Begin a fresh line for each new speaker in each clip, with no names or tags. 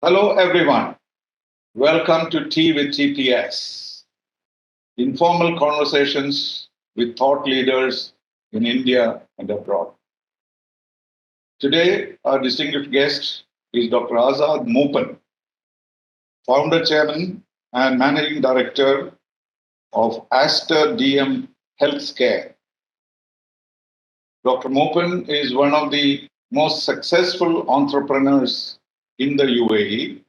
Hello, everyone. Welcome to Tea with TPS, informal conversations with thought leaders in India and abroad. Today, our distinguished guest is Dr. Azad Moopen, founder, chairman, and managing director of Aster DM Healthcare. Dr. Moopen is one of the most successful entrepreneurs in the UAE,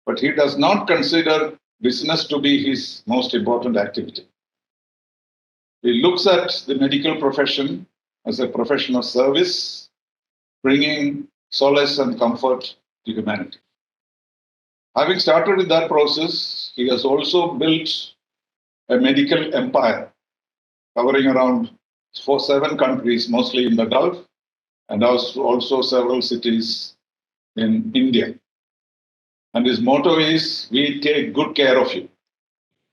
but he does not consider business to be his most important activity. He looks at the medical profession as a profession of service, bringing solace and comfort to humanity. Having started with that process, he has also built a medical empire covering around 7 countries, mostly in the Gulf, and also several cities in India. And his motto is, "We take good care of you."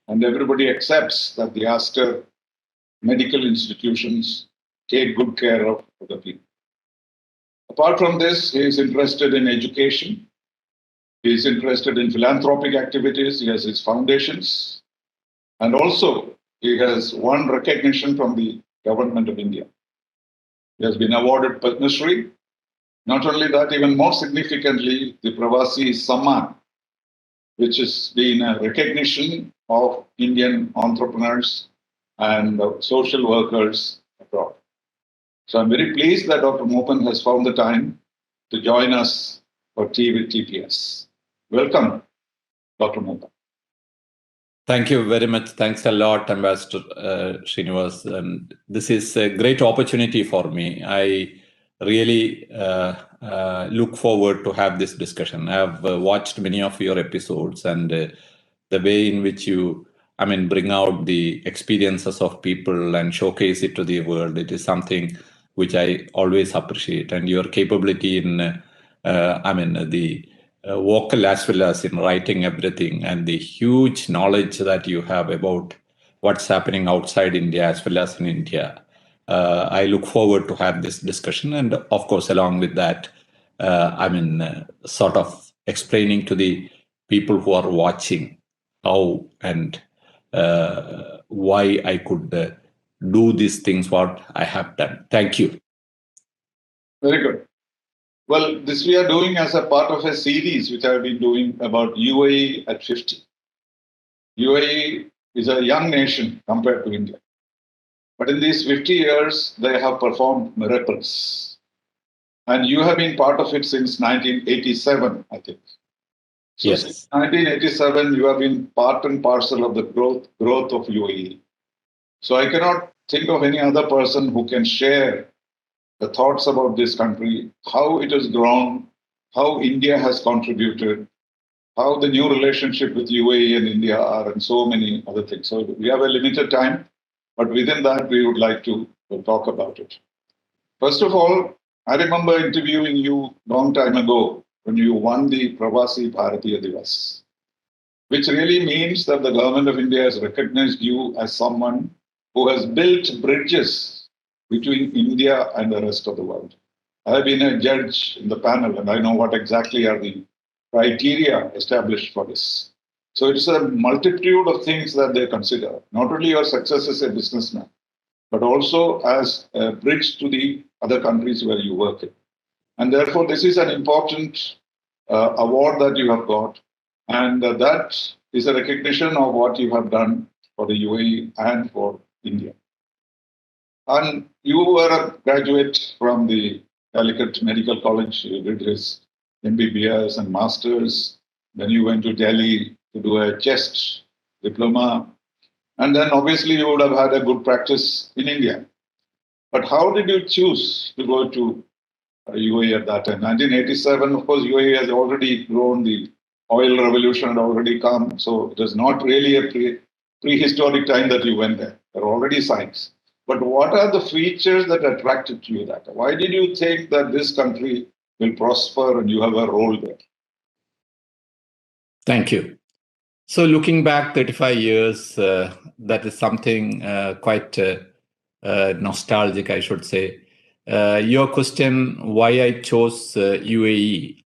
And everybody accepts that the Aster medical institutions take good care of the people. Apart from this, he is interested in education. He is interested in philanthropic activities. He has his foundations. And also, he has won recognition from the government of India. He has been awarded Padma Shri. Not only that, even more significantly, the Pravasi Samman, which has been a recognition of Indian entrepreneurs and social workers abroad. So I'm very pleased that Dr. Moopen has found the time to join us for Tea with TPS. Welcome, Dr. Moopen.
Thank you very much. Thanks a lot, Ambassador Srinivas. And this is a great opportunity for me. I really look forward to have this discussion. I have watched many of your episodes, and the way in which you, bring out the experiences of people and showcase it to the world. It is something which I always appreciate, and your capability in, the vocal as well as in writing everything, and the huge knowledge that you have about what's happening outside India as well as in India. I look forward to have this discussion, and of course, along with that, sort of explaining to the people who are watching how and why I could do these things what I have done. Thank you.
Very good. Well, this we are doing as a part of a series which I've been doing about UAE at 50. UAE is a young nation compared to India. But in these 50 years, they have performed miracles. And you have been part of it since 1987, I think. So
Yes.
Since 1987, you have been part and parcel of the growth of UAE. So I cannot think of any other person who can share the thoughts about this country, how it has grown, how India has contributed, how the new relationship with UAE and India are, and so many other things. So we have a limited time, but within that, we would like to talk about it. First of all, I remember interviewing you long time ago when you won the Pravasi Bharatiya Divas, which really means that the government of India has recognized you as someone who has built bridges between India and the rest of the world. I have been a judge in the panel, and I know what exactly are the criteria established for this. So it's a multitude of things that they consider, not only your success as a businessman, but also as a bridge to the other countries where you work in. And therefore, this is an important award that you have got. And that is a recognition of what you have done for the UAE and for India. And you were a graduate from the Calicut Medical College. You did his MBBS and Masters. Then you went to Delhi to do a chest diploma. And then obviously you would have had a good practice in India. But how did you choose to go to UAE at that time? 1987, of course, UAE has already grown. The oil revolution had already come. So it was not really a prehistoric time that you went there. There are already signs. But what are the features that attracted you that? Why did you think that this country will prosper and you have a role there?
Thank you. So looking back 35 years, that is something quite nostalgic, I should say. Your question, why I chose UAE,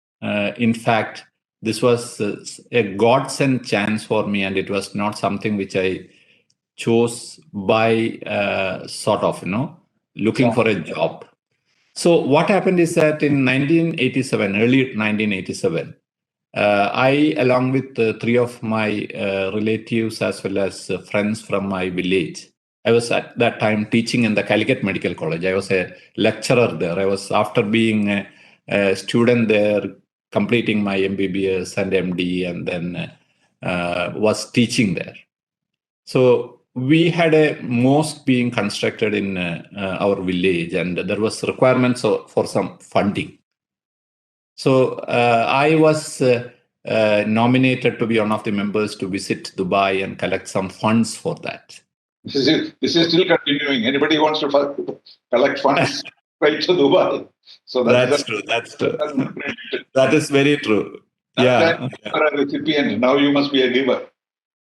in fact, this was a godsend chance for me, and it was not something which I chose by sort of, looking for a job. So what happened is that in 1987, early 1987, I, along with three of my relatives as well as friends from my village, I was at that time teaching in the Calicut Medical College. I was a lecturer there. I was, after being a student there, completing my MBBS and MD, and then was teaching there. So we had a mosque being constructed in our village, and there was requirements for some funding. So I was nominated to be one of the members to visit Dubai and collect some funds for that.
This is still continuing. Anybody wants to collect funds, right to Dubai. So
that's true. That is very true.
Yeah. You are a recipient. Now you must be a giver.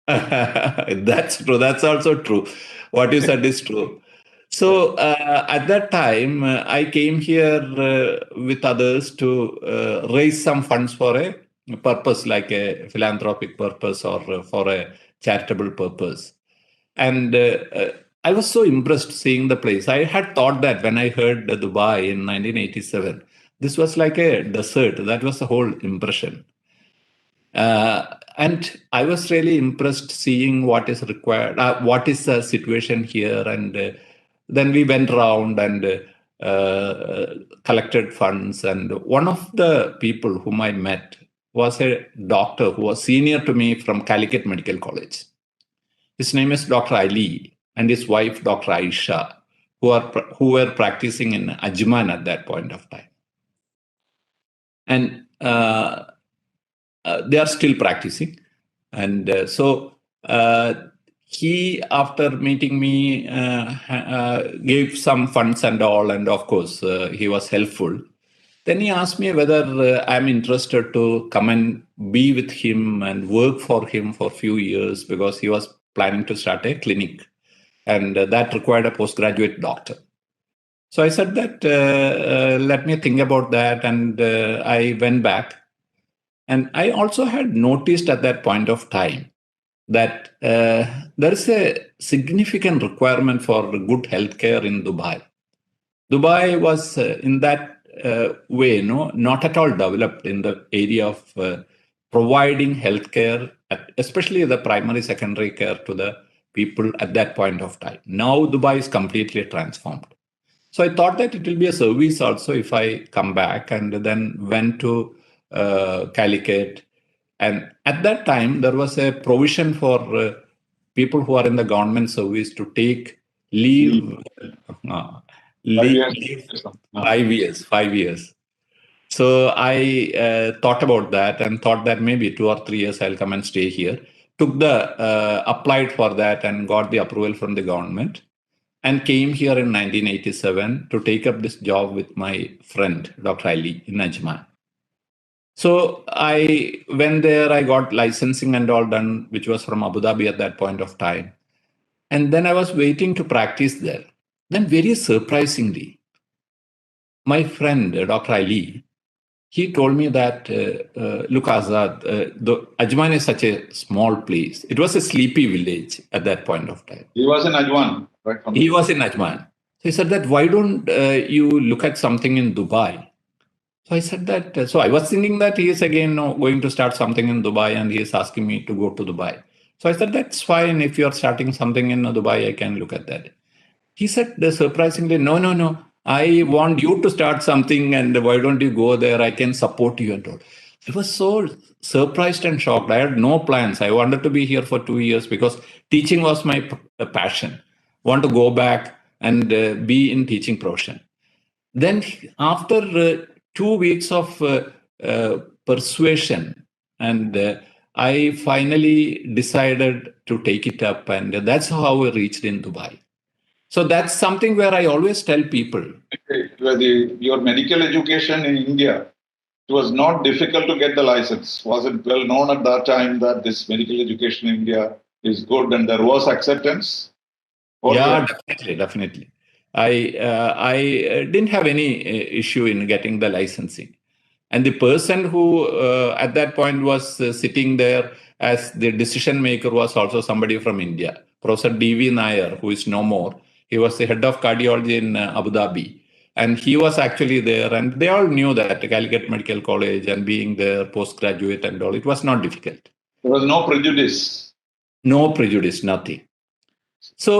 That's true. That's also true. What you said is true. So at that time, I came here with others to raise some funds for a purpose, like a philanthropic purpose or for a charitable purpose. And I was so impressed seeing the place. I had thought that when I heard Dubai in 1987, this was like a desert. That was the whole impression. And I was really impressed seeing what is required, what is the situation here. And then we went around and collected funds. And one of the people whom I met was a doctor who was senior to me from Calicut Medical College. His name is Dr. Ali, and his wife, Dr. Aisha, who were practicing in Ajman at that point of time. And they are still practicing. And so he, after meeting me, gave some funds and all. And of course, he was helpful. Then he asked me whether I'm interested to come and be with him and work for him for a few years, because he was planning to start a clinic, and that required a postgraduate doctor. So I said that, let me think about that. And I went back. And I also had noticed at that point of time that there is a significant requirement for good healthcare in Dubai. Dubai was in that way, not at all developed in the area of providing healthcare, especially the primary, secondary care to the people at that point of time. Now Dubai is completely transformed. So I thought that it will be a service also if I come back, and then went to Calicut. And at that time, there was a provision for people who are in the government service to take leave. 5 years. So I thought about that and thought that maybe 2 or 3 years I'll come and stay here. Applied for that and got the approval from the government, and came here in 1987 to take up this job with my friend, Dr. Ali, in Ajman. So I went there, I got licensing and all done, which was from Abu Dhabi at that point of time. And then I was waiting to practice there. Then very surprisingly, my friend, Dr. Ali, he told me that, look, Azad, Ajman is such a small place. It was a sleepy village at that point of time.
He was in Ajman, right?
He was in Ajman. So he said that, why don't you look at something in Dubai? So I said that, so I was thinking that he is again going to start something in Dubai, and he is asking me to go to Dubai. So I said, that's fine. If you're starting something in Dubai, I can look at that. He said, surprisingly, no. I want you to start something, and why don't you go there? I can support you and all. I was so surprised and shocked. I had no plans. I wanted to be here for 2 years because teaching was my passion. Want to go back and be in teaching profession. Then after 2 weeks of persuasion, and I finally decided to take it up, and that's how I reached in Dubai. So that's something where I always tell people.
Your medical education in India, it was not difficult to get the license. Was it well known at that time that this medical education in India is good and there was acceptance?
Yeah, definitely. I didn't have any issue in getting the licensing. And the person who at that point was sitting there as the decision maker was also somebody from India, Professor D.V. Nair, who is no more. He was the head of cardiology in Abu Dhabi. And he was actually there, and they all knew that Calicut Medical College and being there, postgraduate and all, it was not difficult.
There was no prejudice.
No prejudice, nothing. So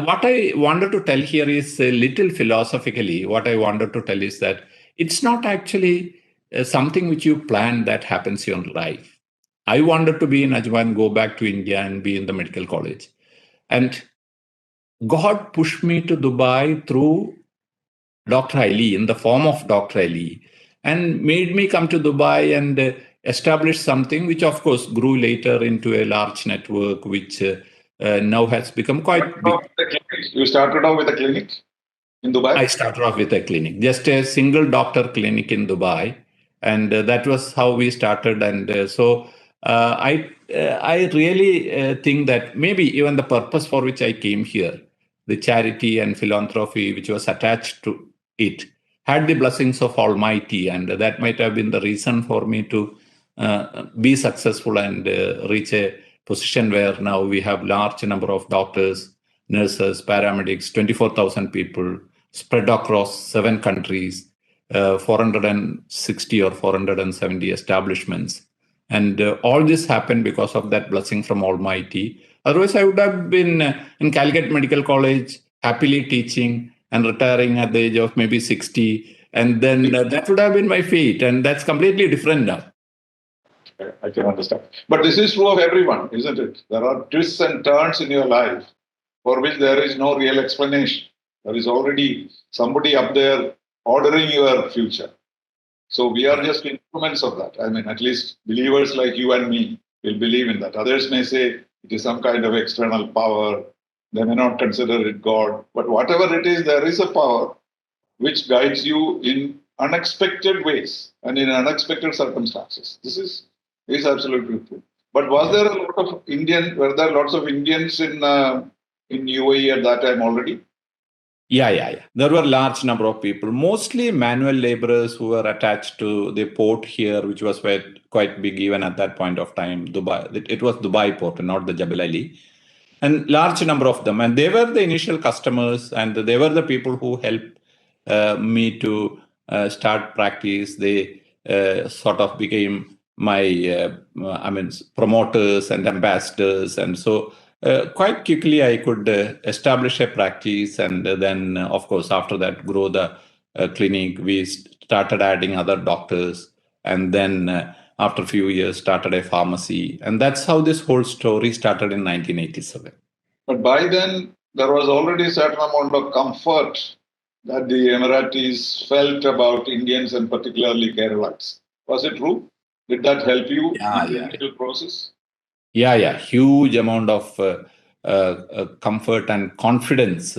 what I wanted to tell here is a little philosophically, what I wanted to tell is that it's not actually something which you plan that happens in your life. I wanted to be in Ajman, go back to India and be in the medical college. And God pushed me to Dubai through Dr. Ali, in the form of Dr. Ali, and made me come to Dubai and establish something which, of course, grew later into a large network, which now has become quite big.
You started off with a clinic in Dubai?
I started off with a clinic, just a single doctor clinic in Dubai. And that was how we started. And so I really think that maybe even the purpose for which I came here, the charity and philanthropy which was attached to it, had the blessings of Almighty. And that might have been the reason for me to be successful and reach a position where now we have large number of doctors, nurses, paramedics, 24,000 people spread across 7 countries, 460 or 470 establishments. And all this happened because of that blessing from Almighty. Otherwise, I would have been in Calicut Medical College, happily teaching and retiring at the age of maybe 60. And then that would have been my fate. And that's completely different now.
I can understand. But this is true of everyone, isn't it? There are twists and turns in your life for which there is no real explanation. There is already somebody up there ordering your future. So we are just instruments of that. I mean, at least believers like you and me will believe in that. Others may say it is some kind of external power. They may not consider it God. But whatever it is, there is a power which guides you in unexpected ways and in unexpected circumstances. This is absolutely true. But were there lots of Indians in UAE at that time already?
Yeah. There were large number of people, mostly manual laborers who were attached to the port here, which was quite big even at that point of time. Dubai, it was Dubai port, not the Jebel Ali, and large number of them. And they were the initial customers, and they were the people who helped me to start practice. They sort of became my, promoters and ambassadors, and so. Quite quickly, I could establish a practice, and then, of course, after that, grow the clinic. We started adding other doctors, and then after a few years, started a pharmacy, and that's how this whole story started in 1987.
But by then, there was already a certain amount of comfort that the Emiratis felt about Indians and particularly Keralites. Was it true? Did that help you in the initial process?
Yeah. Huge amount of comfort and confidence,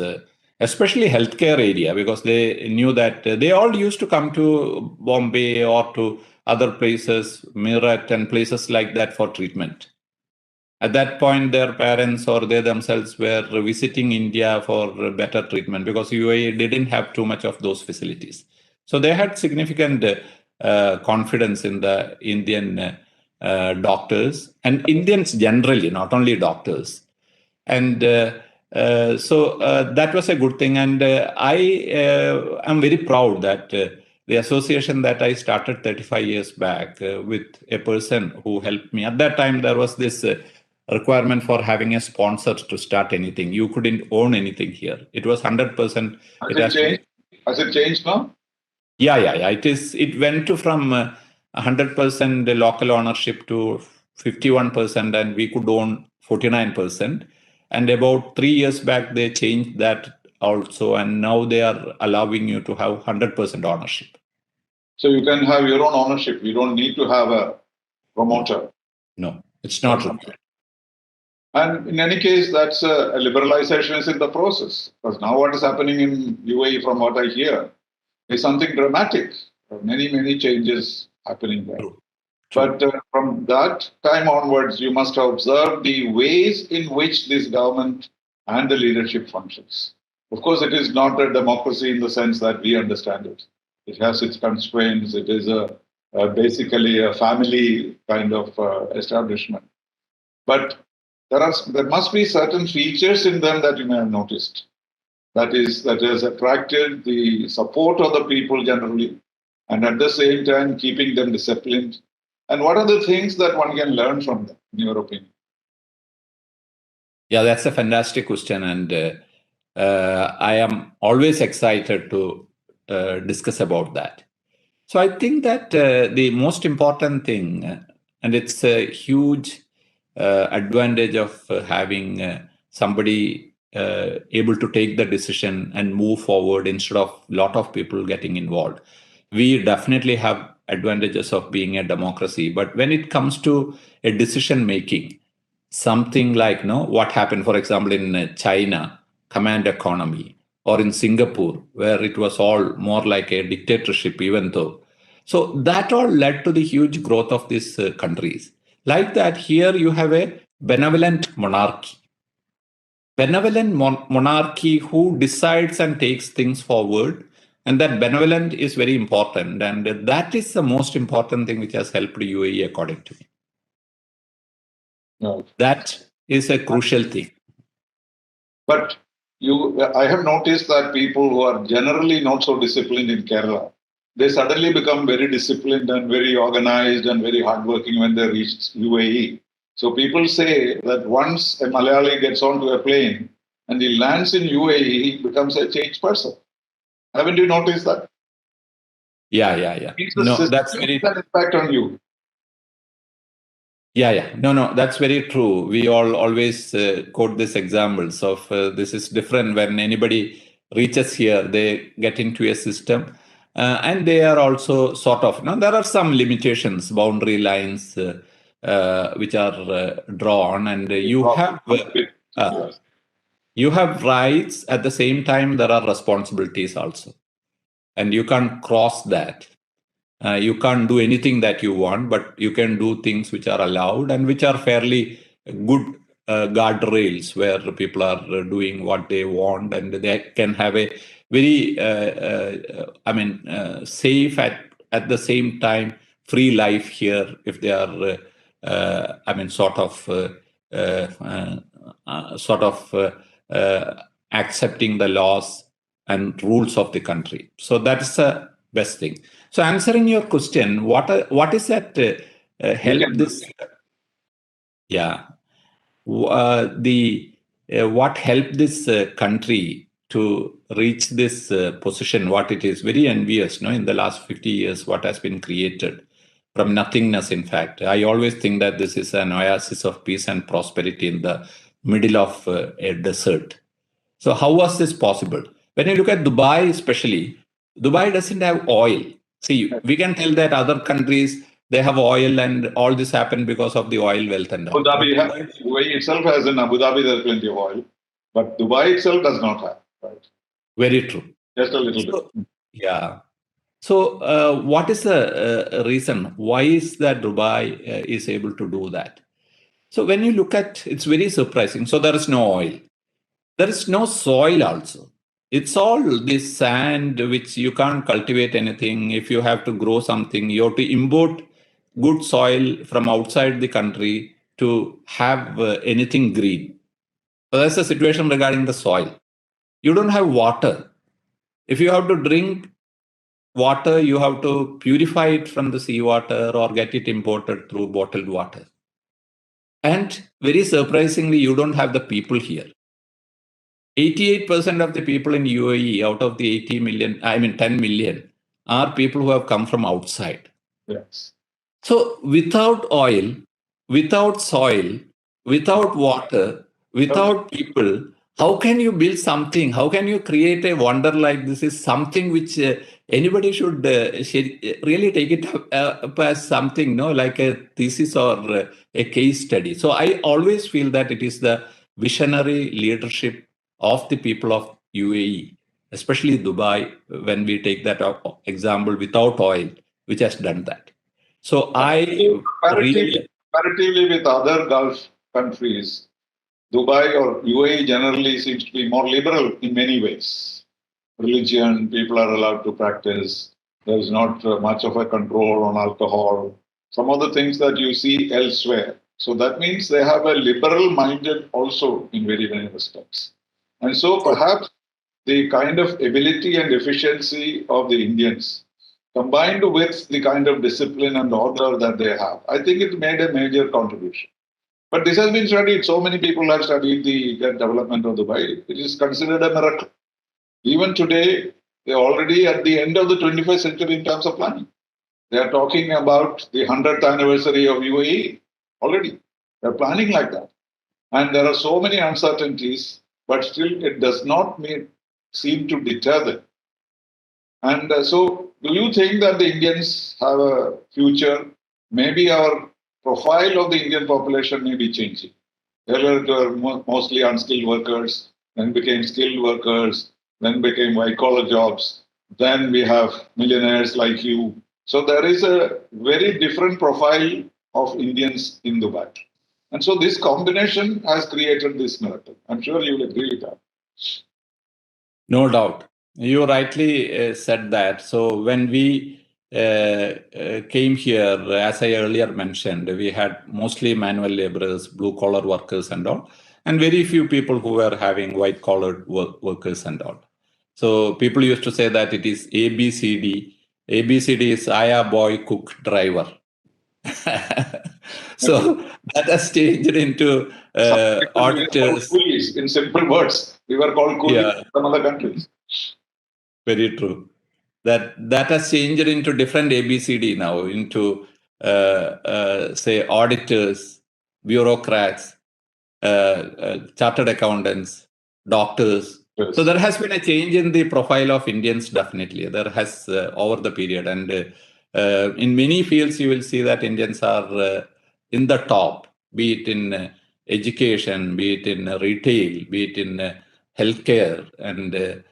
especially healthcare area, because they knew that they all used to come to Bombay or to other places, Meerut and places like that for treatment. At that point, their parents or they themselves were visiting India for better treatment because UAE didn't have too much of those facilities. So they had significant confidence in the Indian doctors and Indians generally, not only doctors. And so that was a good thing. And I am very proud that the association that I started 35 years back with a person who helped me. At that time, there was this requirement for having a sponsor to start anything. You couldn't own anything here. It was 100%.
Has it changed now?
Yeah. It went to from 100% local ownership to 51%, and we could own 49%. And about 3 years back, they changed that also, and now they are allowing you to have 100% ownership.
So you can have your own ownership. You don't need to have a promoter.
No, it's not required.
And in any case, that's a liberalization is in the process. Because now what is happening in UAE, from what I hear, is something dramatic. Many changes happening there. True. But from that time onwards, you must have observed the ways in which this government and the leadership functions. Of course, it is not a democracy in the sense that we understand it. It has its constraints. It is a basically a family kind of establishment. But there must be certain features in them that you may have noticed. That has attracted the support of the people generally, and at the same time keeping them disciplined. And what are the things that one can learn from them, in your opinion?
Yeah, that's a fantastic question, and I am always excited to discuss about that. So I think that the most important thing, and it's a huge advantage of having somebody able to take the decision and move forward instead of a lot of people getting involved. We definitely have advantages of being a democracy, but when it comes to a decision making, something like what happened, for example, in China, command economy, or in Singapore, where it was all more like a dictatorship, even though. So that all led to the huge growth of these countries. Like that, here you have a benevolent monarchy. Benevolent monarchy who decides and takes things forward. And that benevolent is very important. And that is the most important thing which has helped UAE, according to me.
No.
That is a crucial thing.
But I have noticed that people who are generally not so disciplined in Kerala, they suddenly become very disciplined and very organized and very hardworking when they reach UAE. So people say that once a Malayali gets onto a plane and he lands in UAE, he becomes a changed person. Haven't you noticed that?
Yeah. No, that's very
impact on you.
Yeah. No, that's very true. We all always quote these examples of this is different when anybody reaches here, they get into a system, and they are also sort of. Now there are some limitations, boundary lines which are drawn, and you have rights. At the same time, there are responsibilities also, and you can't cross that. You can't do anything that you want, but you can do things which are allowed and which are fairly good guardrails where people are doing what they want, and they can have a very, safe at the same time free life here if they are, accepting the laws and rules of the country. So that's the best thing. So answering your question, what is that help this? Yeah, what helped this country to reach this position? What it is very envious, no? In the last 50 years, what has been created from nothingness. In fact, I always think that this is an oasis of peace and prosperity in the middle of a desert. So how was this possible? When you look at Dubai, especially, Dubai doesn't have oil. See, we can tell that other countries, they have oil and all this happened because of the oil wealth and all.
Dubai itself has in Abu Dhabi, there's plenty of oil, but Dubai itself does not have. Right?
Very true.
Just a little bit.
Yeah. So what is the reason? Why is that Dubai is able to do that? So when you look at, it's very surprising. So there is no oil. There is no soil also. It's all this sand which you can't cultivate anything. If you have to grow something, you have to import good soil from outside the country to have anything green. So that's the situation regarding the soil. You don't have water. If you have to drink water, you have to purify it from the seawater or get it imported through bottled water. And very surprisingly, you don't have the people here. 88% of the people in UAE out of the 10 million are people who have come from outside.
Yes.
So without oil, without soil, without water, without people, how can you build something? How can you create a wonder like this? Is something which anybody should really take it up as something, like a thesis or a case study. So I always feel that it is the visionary leadership of the people of UAE, especially Dubai, when we take that example without oil, which has done that. So
comparatively with other Gulf countries, Dubai or UAE generally seems to be more liberal in many ways. Religion, people are allowed to practice. There is not much of a control on alcohol. Some of the things that you see elsewhere. So that means they have a liberal minded also in very many respects. And so perhaps the kind of ability and efficiency of the Indians combined with the kind of discipline and order that they have, I think it made a major contribution. But this has been studied. So many people have studied the development of Dubai. It is considered a miracle. Even today, they're already at the end of the 21st century in terms of planning. They are talking about the 100th anniversary of UAE already. They're planning like that. And there are so many uncertainties, but still it does not seem to deter them. And so, do you think that the Indians have a future? Maybe our profile of the Indian population may be changing. Earlier, it were mostly unskilled workers, then became skilled workers, then became white collar jobs. Then we have millionaires like you. So there is a very different profile of Indians in Dubai. And so this combination has created this miracle. I'm sure you will agree with that.
No doubt. You rightly said that. So when we came here, as I earlier mentioned, we had mostly manual laborers, blue collar workers and all, and very few people who were having white collar workers and all. So people used to say that it is ABCD. ABCD is Aya, boy, cook, driver. So that has changed into auditors.
Coolies, in simple words, we were called coolies in some other countries.
Very true. That has changed into different ABCD now, into say auditors, bureaucrats, chartered accountants, doctors. Yes. So there has been a change in the profile of Indians. Definitely, there has over the period, and in many fields you will see that Indians are in the top, be it in education, be it in retail, be it in healthcare, and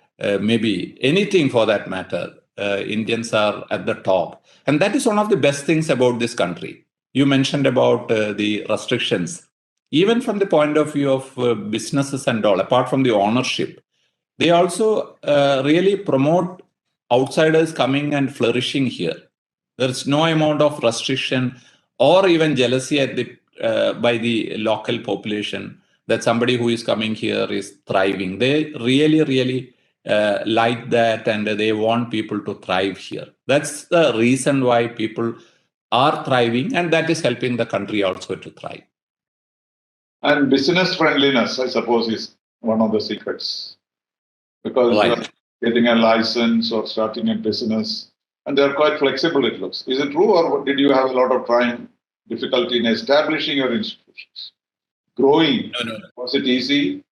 maybe anything for that matter. Indians are at the top, and that is one of the best things about this country. You mentioned about the restrictions, even from the point of view of businesses and all. Apart from the ownership, they also really promote outsiders coming and flourishing here. There's no amount of restriction or even jealousy at the by the local population that somebody who is coming here is thriving. They really like that, and they want people to thrive here. That's the reason why people are thriving, and that is helping the country also to thrive.
And business friendliness, I suppose, is one of the secrets. Because
right.
Getting a license or starting a business, and they're quite flexible, it looks. Is it true, or did you have a lot of difficulty in establishing your institutions? Growing?
No.
Was it easy?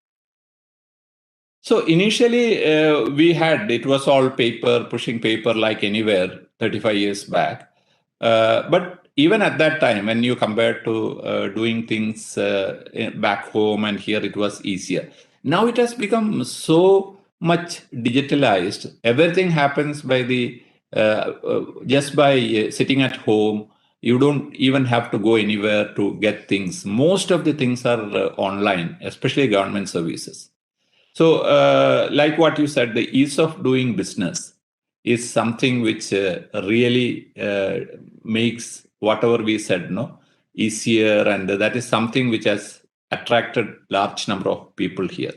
So initially, it was all paper, pushing paper like anywhere 35 years back. But even at that time, when you compare to doing things back home and here, it was easier. Now it has become so much digitalized. Everything happens by just by sitting at home. You don't even have to go anywhere to get things. Most of the things are online, especially government services. So, like what you said, the ease of doing business is something which really makes whatever we said easier, and that is something which has attracted large number of people here.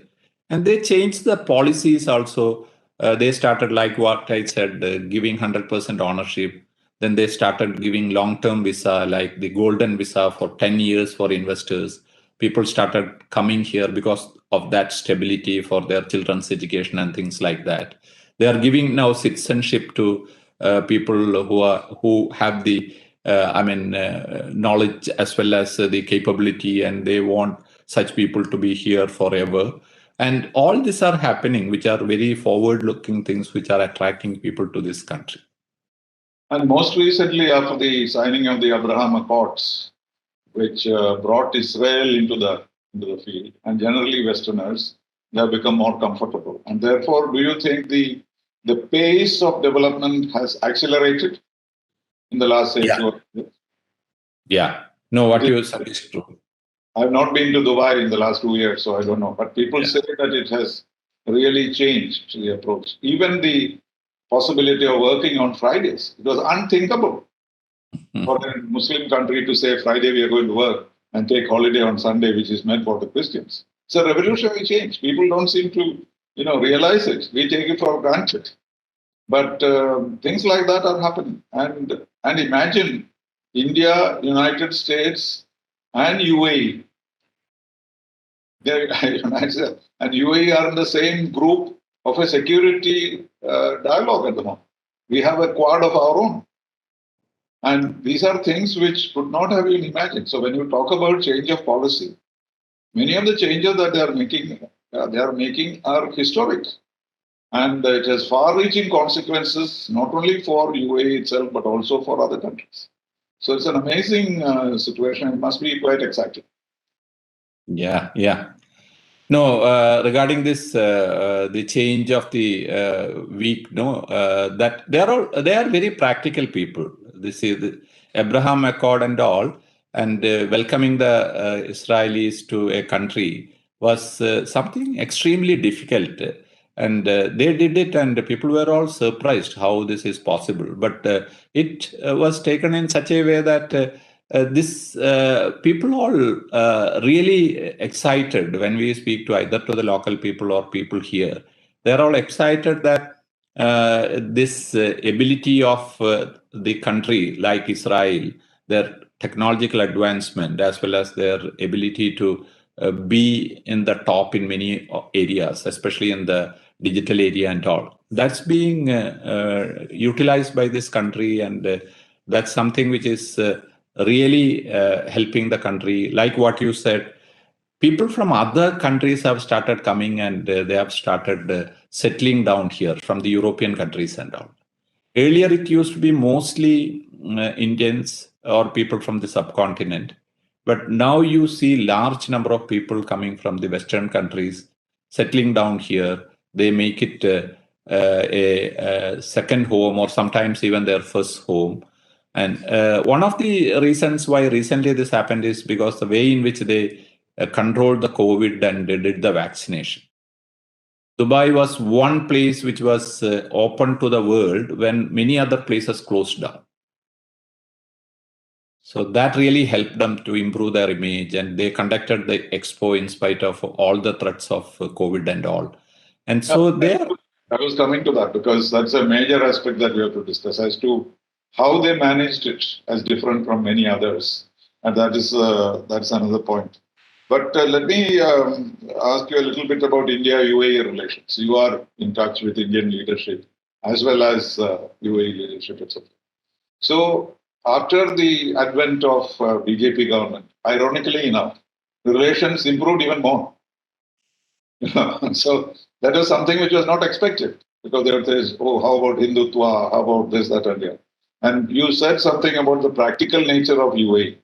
And they changed the policies also. They started, like what I said, giving 100% ownership. Then they started giving long-term visa, like the golden visa for 10 years for investors. People started coming here because of that stability for their children's education and things like that. They are giving now citizenship to people who have the knowledge as well as the capability, and they want such people to be here forever. And all these are happening, which are very forward-looking things, which are attracting people to this country.
And most recently, after the signing of the Abraham Accords, which brought Israel into the field, and generally Westerners, they have become more comfortable. And therefore, do you think the pace of development has accelerated in the last 8 years?
Yeah. No, what you said is true.
I've not been to Dubai in the last 2 years, so I don't know. But people say that it has really changed the approach. Even the possibility of working on Fridays. It was unthinkable for a Muslim country to say Friday we are going to work and take holiday on Sunday, which is meant for the Christians. It's a revolutionary change. People don't seem to, realize it. We take it for granted. But things like that are happening. And imagine India, United States, and UAE. And UAE are in the same group of a security dialogue at the moment. We have a quad of our own. And these are things which could not have been imagined. So when you talk about change of policy, many of the changes that they are making are historic. And it has far-reaching consequences, not only for UAE itself, but also for other countries. So it's an amazing situation. It must be quite exciting.
Yeah. No, regarding this, the change of the week, that they are very practical people. This is the Abraham Accord and all, and welcoming the Israelis to a country was something extremely difficult. And they did it, and people were all surprised how this is possible. But it was taken in such a way that this people all really excited when we speak to either to the local people or people here. They're all excited that this ability of the country like Israel, their technological advancement, as well as their ability to be in the top in many areas, especially in the digital area and all. That's being utilized by this country, and that's something which is really helping the country. Like what you said, people from other countries have started coming, and they have started settling down here from the European countries and all. Earlier, it used to be mostly Indians or people from the subcontinent. But now you see large number of people coming from the Western countries, settling down here. They make it a second home, or sometimes even their first home. And one of the reasons why recently this happened is because the way in which they controlled the COVID and they did the vaccination. Dubai was one place which was open to the world when many other places closed down. So that really helped them to improve their image, and they conducted the expo in spite of all the threats of COVID and all. And so
I was coming to that because that's a major aspect that we have to discuss as to how they managed it as different from many others. And that's another point. But let me ask you a little bit about India-UAE relations. You are in touch with Indian leadership as well as UAE leadership, etc. So after the advent of BJP government, ironically enough, the relations improved even more. So that was something which was not expected, because they would say, oh, how about Hindutva? How about this, that, and that? And you said something about the practical nature of UAE.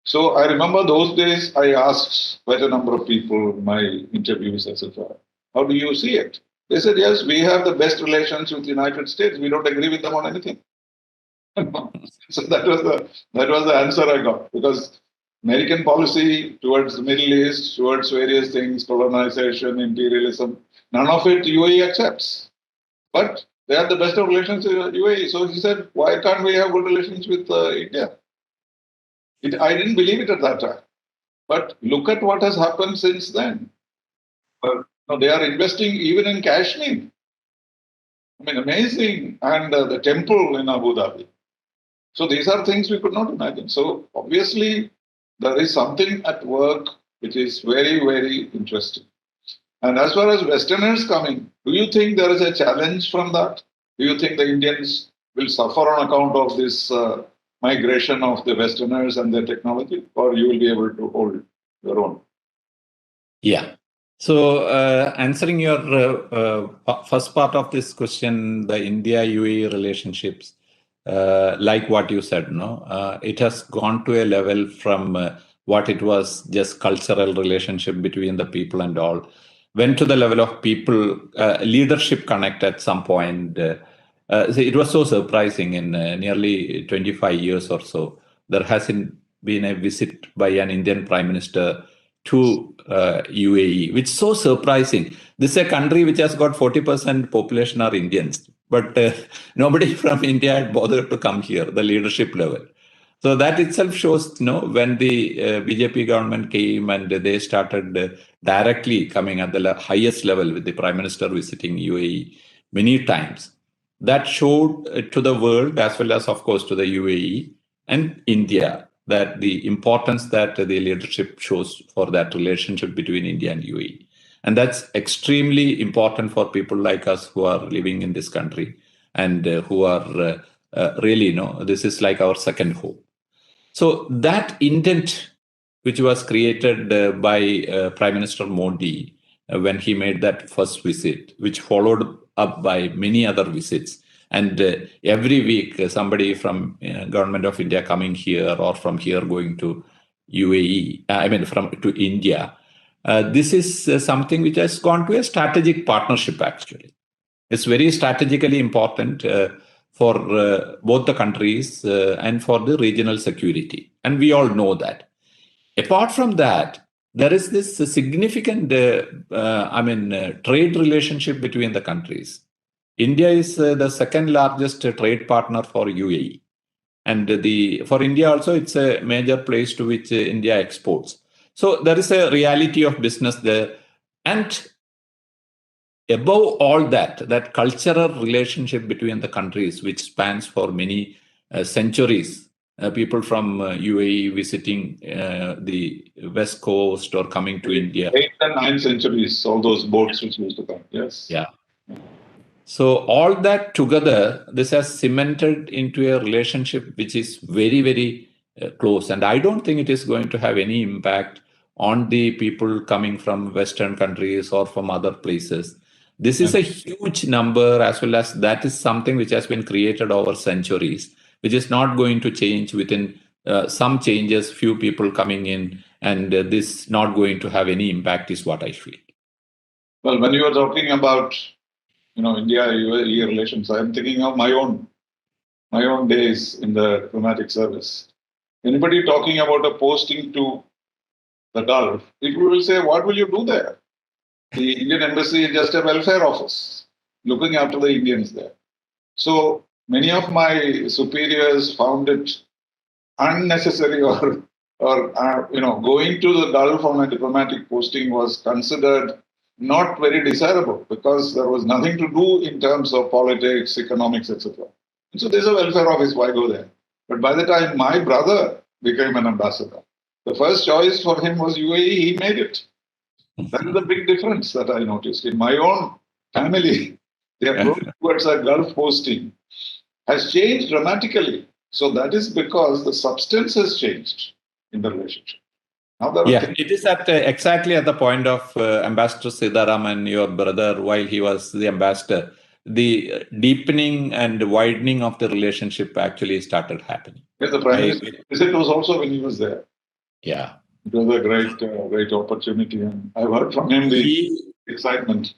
So I remember those days I asked quite a number of people in my interviews, etc., how do you see it? They said, yes, we have the best relations with the United States. We don't agree with them on anything. So that was the answer I got, because American policy towards the Middle East, towards various things, colonization, imperialism, none of it UAE accepts. But they have the best of relations with UAE. So he said, why can't we have good relations with India? I didn't believe it at that time. But look at what has happened since then. They are investing even in Kashmir. I mean, amazing. And the temple in Abu Dhabi. So these are things we could not imagine. So obviously, there is something at work which is very, very interesting. And as far as Westerners coming, do you think there is a challenge from that? Do you think the Indians will suffer on account of this migration of the Westerners and their technology, or you will be able to hold your own?
Yeah. So answering your first part of this question, the India-UAE relationships, like what you said, it has gone to a level from what it was just cultural relationship between the people and all, went to the level of people, leadership connect at some point. So it was so surprising. In nearly 25 years or so, there hasn't been a visit by an Indian Prime Minister to UAE, which is so surprising. This is a country which has got 40% population are Indians. but nobody from India had bothered to come here, the leadership level. So that itself shows, when the BJP government came and they started directly coming at the highest level with the Prime Minister visiting UAE many times. That showed to the world, as well as, of course, to the UAE and India, that the importance that the leadership shows for that relationship between India and UAE. And that's extremely important for people like us who are living in this country and who are really, this is like our second home. So that intent, which was created by Prime Minister Modi when he made that first visit, which followed up by many other visits, and every week somebody from Government of India coming here or from here going to UAE, from to India. This is something which has gone to a strategic partnership, actually. It's very strategically important for both the countries and for the regional security. And we all know that. Apart from that, there is this significant trade relationship between the countries. India is the second largest trade partner for UAE. And for India also, it's a major place to which India exports. So there is a reality of business there. And above all that cultural relationship between the countries, which spans for many centuries, people from UAE visiting the West Coast or coming to India.
8th and 9th centuries, all those boats which used to come, yes.
Yeah. So all that together, this has cemented into a relationship which is very, very close. And I don't think it is going to have any impact on the people coming from Western countries or from other places. This is a huge number, as well as that is something which has been created over centuries, which is not going to change within some changes, few people coming in, and this not going to have any impact is what I feel.
Well, when you were talking about India-UAE relations, I'm thinking of my own days in the diplomatic service. Anybody talking about a posting to the Gulf, people will say, what will you do there? The Indian embassy is just a welfare office, looking after the Indians there. So many of my superiors found it unnecessary or going to the Gulf on a diplomatic posting was considered not very desirable because there was nothing to do in terms of politics, economics, etc. And so there's a welfare office, why go there? But by the time my brother became an ambassador, the first choice for him was UAE, he made it. That is the big difference that I noticed. In my own family, the approach towards a Gulf posting has changed dramatically. So that is because the substance has changed in the relationship.
It is exactly at the point of Ambassador Sitharaman, your brother, while he was the ambassador, the deepening and widening of the relationship actually started happening.
Yes, the Prime Minister's visit was also when he was there.
Yeah.
It was a great opportunity, and I've heard from him the excitement.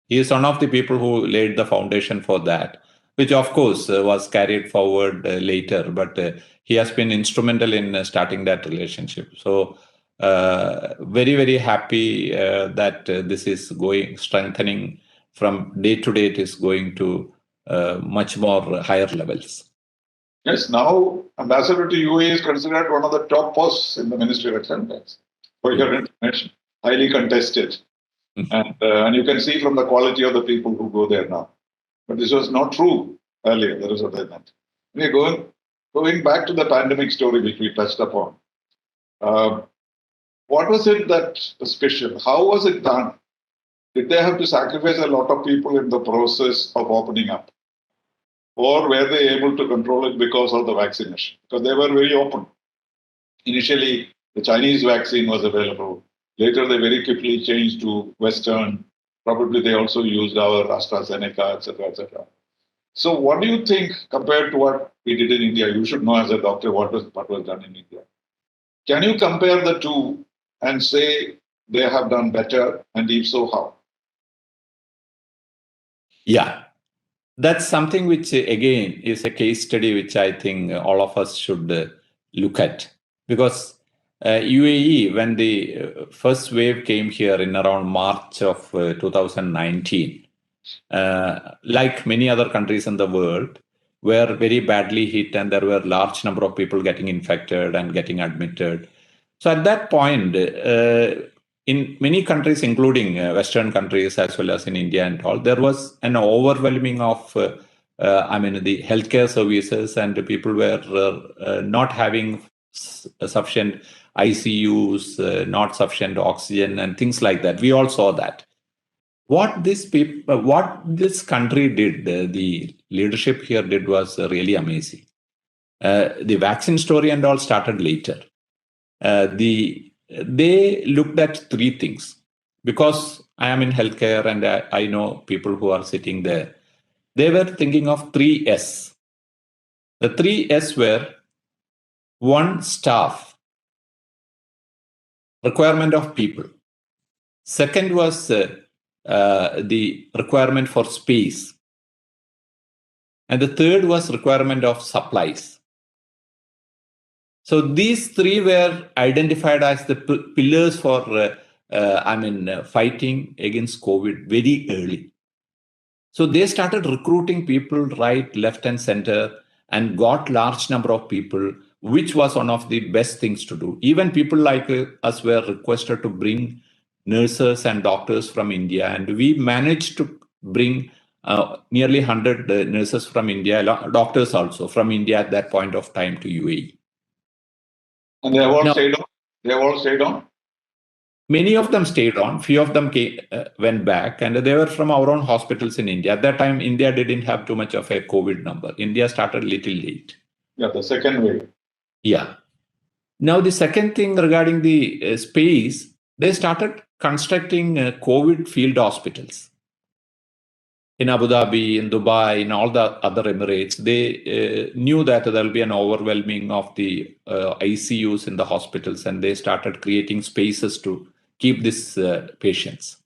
He is one of the people who laid the foundation for that, which of course was carried forward later, but he has been instrumental in starting that relationship. So very, very happy that this is strengthening from day to day. It is going to much more higher levels.
Yes, now Ambassador to UAE is considered one of the top posts in the Ministry of External Affairs. For your information, highly contested. And you can see from the quality of the people who go there now. But this was not true earlier. That is what I meant. Going back to the pandemic story which we touched upon, what was it that was special? How was it done? Did they have to sacrifice a lot of people in the process of opening up? Or were they able to control it because of the vaccination? Because they were very open. Initially, the Chinese vaccine was available. Later, they very quickly changed to Western. Probably they also used our AstraZeneca, etc., etc. So what do you think compared to what we did in India? You should know as a doctor what was done in India. Can you compare the two and say they have done better? And if so, how?
Yeah. That's something which, again, is a case study which I think all of us should look at. Because UAE, when the first wave came here in around March of 2019, like many other countries in the world, were very badly hit, and there were large number of people getting infected and getting admitted. So at that point, in many countries, including Western countries as well as in India and all, there was an overwhelming of the healthcare services, and people were not having sufficient ICUs, not sufficient oxygen, and things like that. We all saw that. What this country did, the leadership here did, was really amazing. The vaccine story and all started later. They looked at three things. Because I am in healthcare and I know people who are sitting there, they were thinking of 3S. The 3S were: one, staff, requirement of people. Second was the requirement for space. And the third was requirement of supplies. So these three were identified as the pillars for fighting against COVID very early. So they started recruiting people right, left, and center, and got large number of people, which was one of the best things to do. Even people like us were requested to bring nurses and doctors from India, and we managed to bring nearly 100 nurses from India, doctors also from India at that point of time to UAE.
And they have all stayed on? They have all stayed on?
Many of them stayed on. Few of them went back, and they were from our own hospitals in India. At that time, India didn't have too much of a COVID number. India started a little late.
Yeah, the second wave.
Yeah. Now, the second thing regarding the space, they started constructing COVID field hospitals. In Abu Dhabi, in Dubai, in all the other Emirates, they knew that there will be an overwhelming of the ICUs in the hospitals, and they started creating spaces to keep these patients.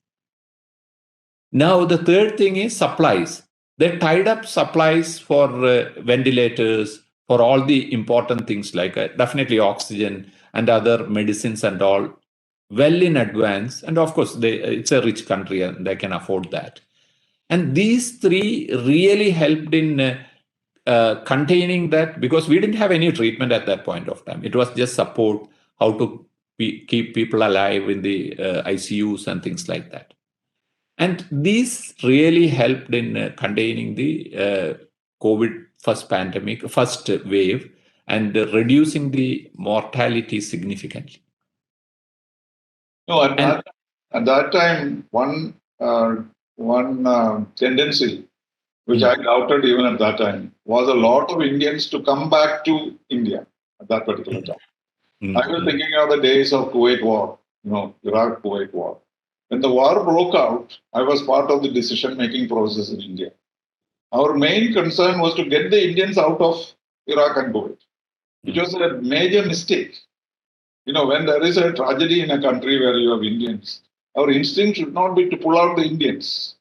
Now, the third thing is supplies. They tied up supplies for ventilators, for all the important things like definitely oxygen and other medicines and all, well in advance. And of course, it's a rich country and they can afford that. And these three really helped in containing that, because we didn't have any treatment at that point of time. It was just support, how to keep people alive in the ICUs and things like that. And these really helped in containing the COVID first wave, and reducing the mortality significantly.
No, at that time, one tendency, which I doubted even at that time, was a lot of Indians to come back to India at that particular time. I was thinking of the days of Kuwait War, Iraq-Kuwait War. When the war broke out, I was part of the decision-making process in India. Our main concern was to get the Indians out of Iraq and Kuwait, which was a major mistake. When there is a tragedy in a country where you have Indians, our instinct should not be to pull out the Indians.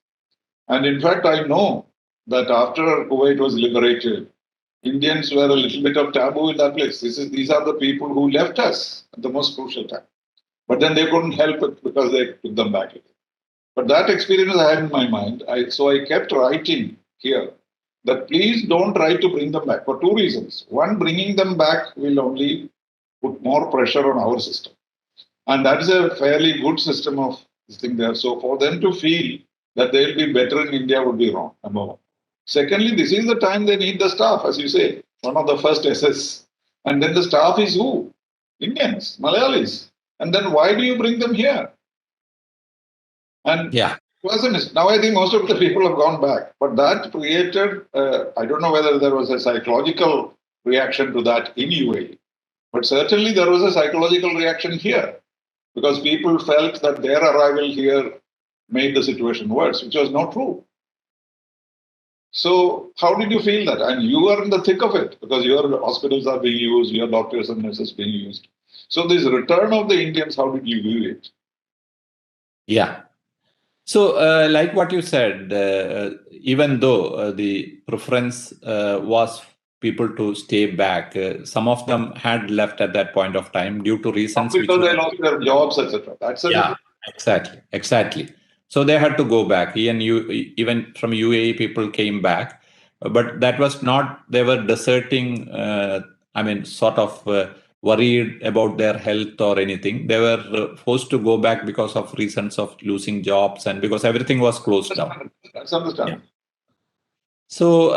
And in fact, I know that after Kuwait was liberated, Indians were a little bit of taboo in that place. These are the people who left us at the most crucial time. But then they couldn't help it because they took them back again. But that experience I had in my mind. So I kept writing here that please don't try to bring them back for two reasons. One, bringing them back will only put more pressure on our system. And that is a fairly good system of this thing there. So for them to feel that they'll be better in India would be wrong, number one. Secondly, this is the time they need the staff, as you say, one of the first SS. And then the staff is who? Indians, Malayalis. And then why do you bring them here? And now I think most of the people have gone back. But that created, I don't know whether there was a psychological reaction to that in UAE. But certainly there was a psychological reaction here, because people felt that their arrival here made the situation worse, which was not true. So how did you feel that? And you were in the thick of it, because your hospitals are being used, your doctors and nurses being used. So this return of the Indians, how did you view it?
Yeah. So like what you said, even though the preference was people to stay back, some of them had left at that point of time due to reasons.
Because they lost their jobs, etc.
Exactly. So they had to go back. Even from UAE, people came back, but that was not. They were deserting. Sort of worried about their health or anything. They were forced to go back because of reasons of losing jobs and because everything was closed down.
That's understandable.
So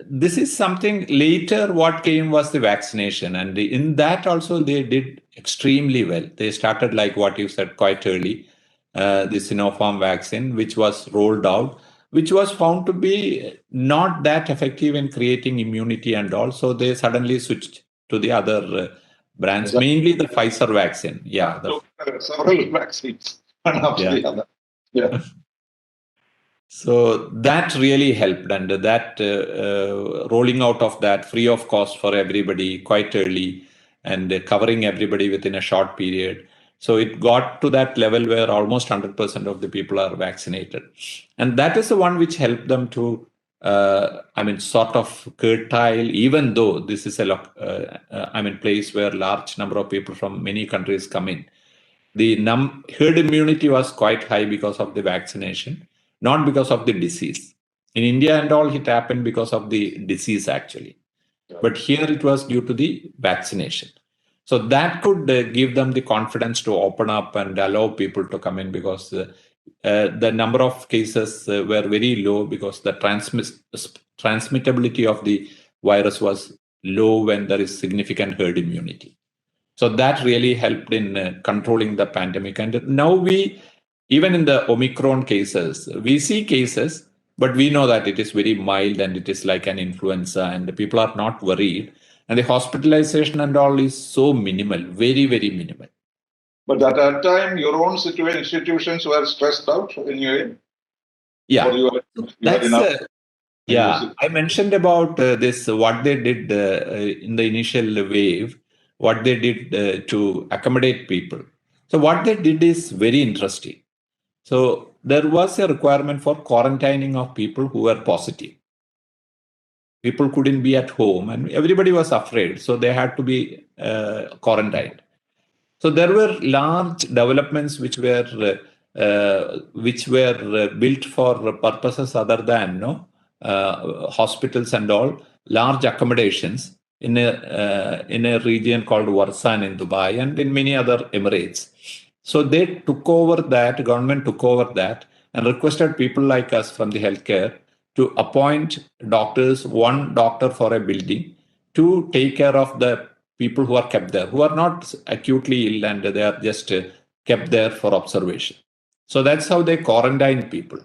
this is something later what came was the vaccination. And in that also they did extremely well. They started like what you said quite early, the Sinopharm vaccine, which was rolled out, which was found to be not that effective in creating immunity and all. So they suddenly switched to the other brands, mainly the Pfizer vaccine. Yeah.
Several vaccines, one after the other. Yeah.
So that really helped, and that rolling out of that free of cost for everybody quite early and covering everybody within a short period. So it got to that level where almost 100% of the people are vaccinated. And that is the one which helped them to, sort of curtail, even though this is a place where large number of people from many countries come in. The herd immunity was quite high because of the vaccination, not because of the disease. In India and all, it happened because of the disease actually. But here it was due to the vaccination. So that could give them the confidence to open up and allow people to come in, because the number of cases were very low, because the transmittability of the virus was low when there is significant herd immunity. So that really helped in controlling the pandemic. And now even in the Omicron cases, we see cases, but we know that it is very mild and it is like an influenza and people are not worried. And the hospitalization and all is so minimal, very, very minimal.
But at that time, your own institutions were stressed out in UAE?
Yeah. I mentioned about this, what they did in the initial wave, what they did to accommodate people. So what they did is very interesting. So there was a requirement for quarantining of people who were positive. People couldn't be at home and everybody was afraid. So they had to be quarantined. So there were large developments which were built for purposes other than hospitals and all, large accommodations in a region called Warsan in Dubai and in many other Emirates. So they took over that, government took over that and requested people like us from the healthcare to appoint doctors, one doctor for a building, to take care of the people who are kept there, who are not acutely ill and they are just kept there for observation. So that's how they quarantine people.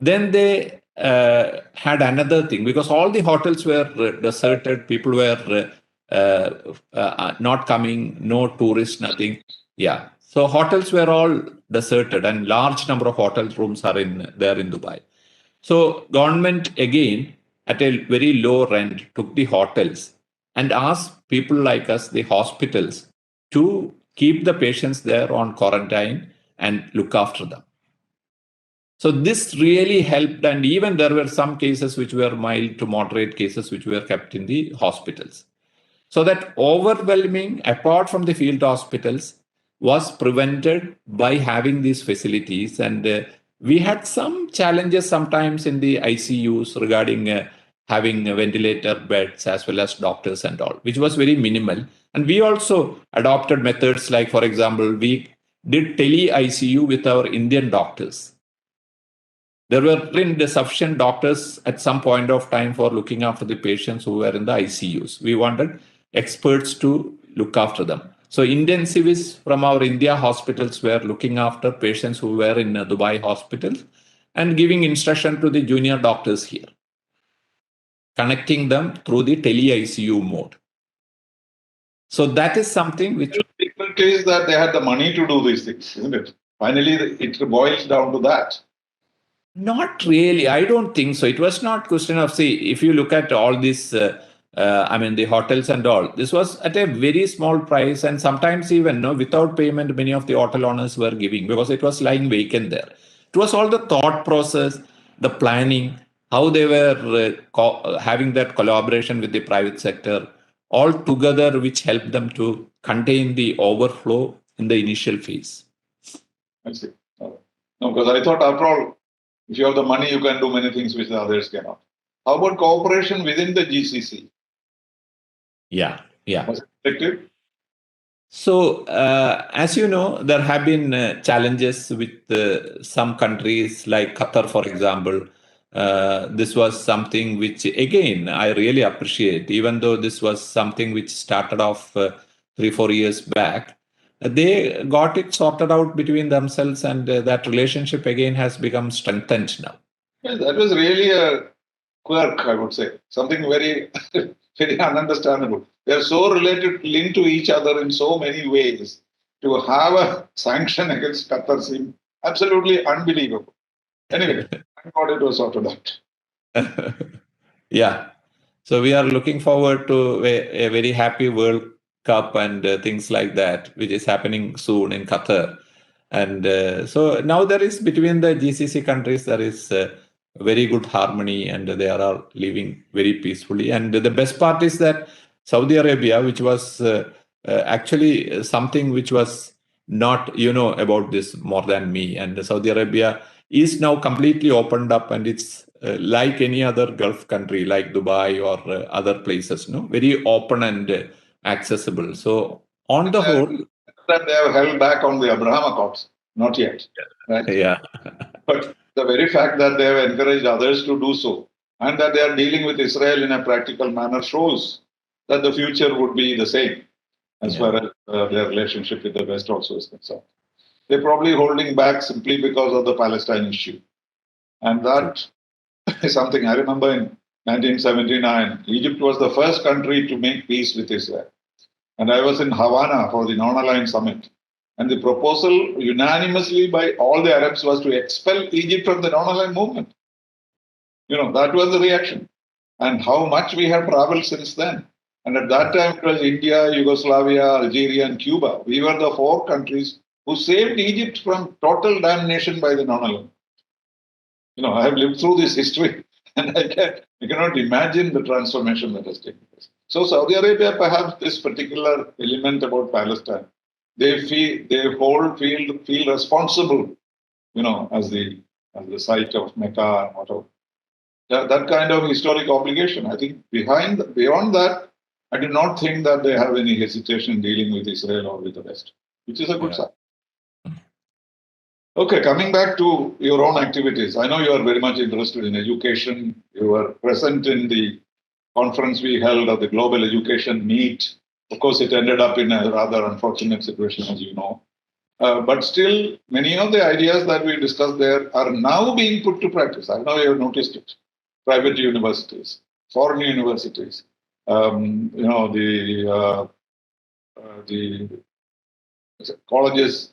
Then they had another thing, because all the hotels were deserted, people were not coming, no tourists, nothing. Yeah. So hotels were all deserted and large number of hotel rooms are there in Dubai. So government again at a very low rent took the hotels and asked people like us, the hospitals, to keep the patients there on quarantine and look after them. So this really helped, and even there were some cases which were mild to moderate cases which were kept in the hospitals. So that overwhelming, apart from the field hospitals, was prevented by having these facilities. And we had some challenges sometimes in the ICUs regarding having ventilator beds as well as doctors and all, which was very minimal. And we also adopted methods like, for example, we did tele-ICU with our Indian doctors. There weren't sufficient doctors at some point of time for looking after the patients who were in the ICUs. We wanted experts to look after them. So intensivists from our India hospitals were looking after patients who were in Dubai hospitals and giving instruction to the junior doctors here, connecting them through the tele-ICU mode. So that is something which...
The different is that they had the money to do these things, isn't it? Finally, it boils down to that.
Not really. I don't think so. It was not question of, see, if you look at all this, the hotels and all, this was at a very small price. And sometimes even without payment, many of the hotel owners were giving because it was lying vacant there. It was all the thought process, the planning, how they were having that collaboration with the private sector, all together, which helped them to contain the overflow in the initial phase.
I see. No, because I thought, after all, if you have the money, you can do many things which the others cannot. How about cooperation within the GCC?
Yeah, yeah.
Was it effective?
So, as you know, there have been challenges with some countries like Qatar, for example. This was something which, again, I really appreciate, even though this was something which started off 3, 4 years back. They got it sorted out between themselves, and that relationship again has become strengthened now.
Yes, that was really a quirk, I would say. Something very, very ununderstandable. They are so related, linked to each other in so many ways. To have a sanction against Qatar seemed absolutely unbelievable. Anyway, thank God it was sorted out.
Yeah. So we are looking forward to a very happy World Cup and things like that, which is happening soon in Qatar. And so now there is between the GCC countries, there is very good harmony and they are all living very peacefully. And the best part is that Saudi Arabia, which was actually something which was not, about this more than me. And Saudi Arabia is now completely opened up and it's like any other Gulf country, like Dubai or other places, no, very open and accessible. So on the whole,
That they have held back on the Abraham Accords, not yet. Right?
yeah,
But the very fact that they have encouraged others to do so and that they are dealing with Israel in a practical manner shows that the future would be the same as
yeah,
far as their relationship with the West also is concerned. They're probably holding back simply because of the Palestine issue. And
true.
that is something I remember in 1979. Egypt was the first country to make peace with Israel. And I was in Havana for the Non-Aligned Summit. And the proposal unanimously by all the Arabs was to expel Egypt from the Non-Aligned movement. That was the reaction. And how much we have traveled since then. And at that time, it was India, Yugoslavia, Algeria, and Cuba. We were the 4 countries who saved Egypt from total damnation by the Non-Aligned. I have lived through this history, and I cannot imagine the transformation that has taken place. So Saudi Arabia, perhaps this particular element about Palestine, they feel responsible, as the site of Mecca and whatever. That kind of historic obligation. I think beyond that, I do not think that they have any hesitation dealing with Israel or with the West, which is a good sign. Okay, coming back to your own activities, I know you are very much interested in education. You were present in the conference we held at the Global Education Meet. Of course, it ended up in a rather unfortunate situation, as you know. But still, many of the ideas that we discussed there are now being put to practice. I know you have noticed it. Private universities, foreign universities, the colleges,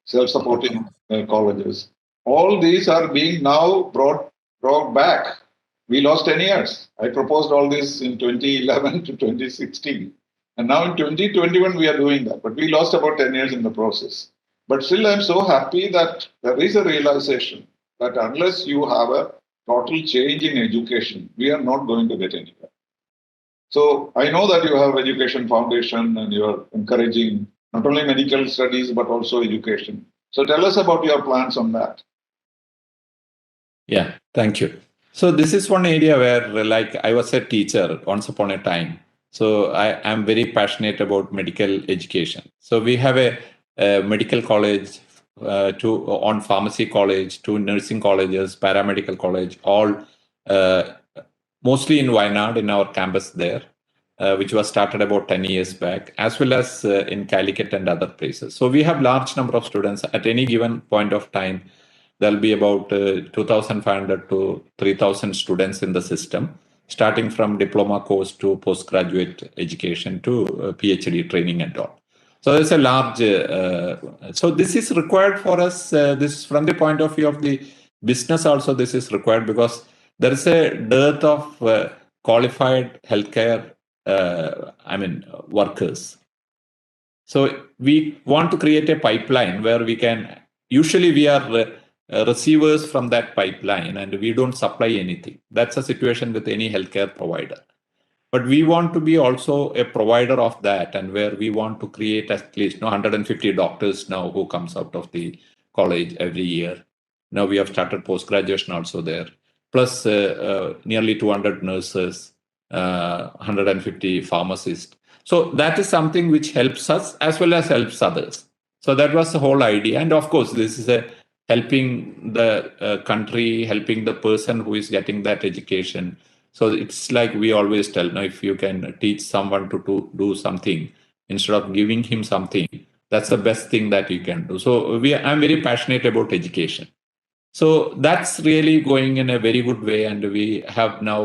self-supporting colleges. All these are being now brought back. We lost 10 years. I proposed all this in 2011 to 2016. And now in 2021, we are doing that. But we lost about 10 years in the process. But still, I'm so happy that there is a realization that unless you have a total change in education, we are not going to get anywhere. So I know that you have Education Foundation and you are encouraging not only medical studies, but also education. So tell us about your plans on that.
Yeah, thank you. So this is one area where, like, I was a teacher once upon a time. So I am very passionate about medical education. So we have a medical college, on pharmacy college, 2 nursing colleges, paramedical college, all mostly in Wayanad in our campus there, which was started about 10 years back, as well as in Calicut and other places. So we have large number of students at any given point of time. There'll be about 2,500 to 3,000 students in the system, starting from diploma course to postgraduate education to PhD training and all. So there's a large, so this is required for us. This from the point of view of the business also, this is required because there is a dearth of qualified healthcare, workers. So we want to create a pipeline where usually we are receivers from that pipeline and we don't supply anything. That's a situation with any healthcare provider. But we want to be also a provider of that, and where we want to create at least 150 doctors now who comes out of the college every year. Now we have started post-graduation also there, plus nearly 200 nurses, 150 pharmacists. So that is something which helps us as well as helps others. So that was the whole idea. And of course, this is a helping the country, helping the person who is getting that education. So it's like we always tell, now, if you can teach someone to do something instead of giving him something, that's the best thing that you can do. So I'm very passionate about education. So that's really going in a very good way. And we have now,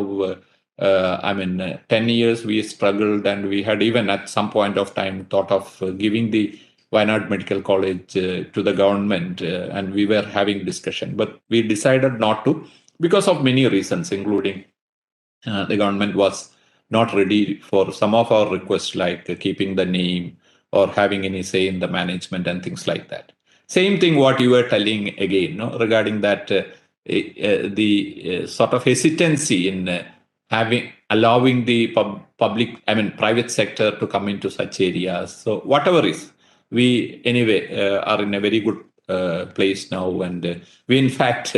10 years we struggled, and we had even at some point of time thought of giving the Wayanad Medical College to the government, and we were having discussion, but we decided not to because of many reasons, including the government was not ready for some of our requests, like keeping the name or having any say in the management and things like that. Same thing what you were telling again, no, regarding that the sort of hesitancy in allowing the private sector to come into such areas. So whatever is, we anyway are in a very good place now, and we in fact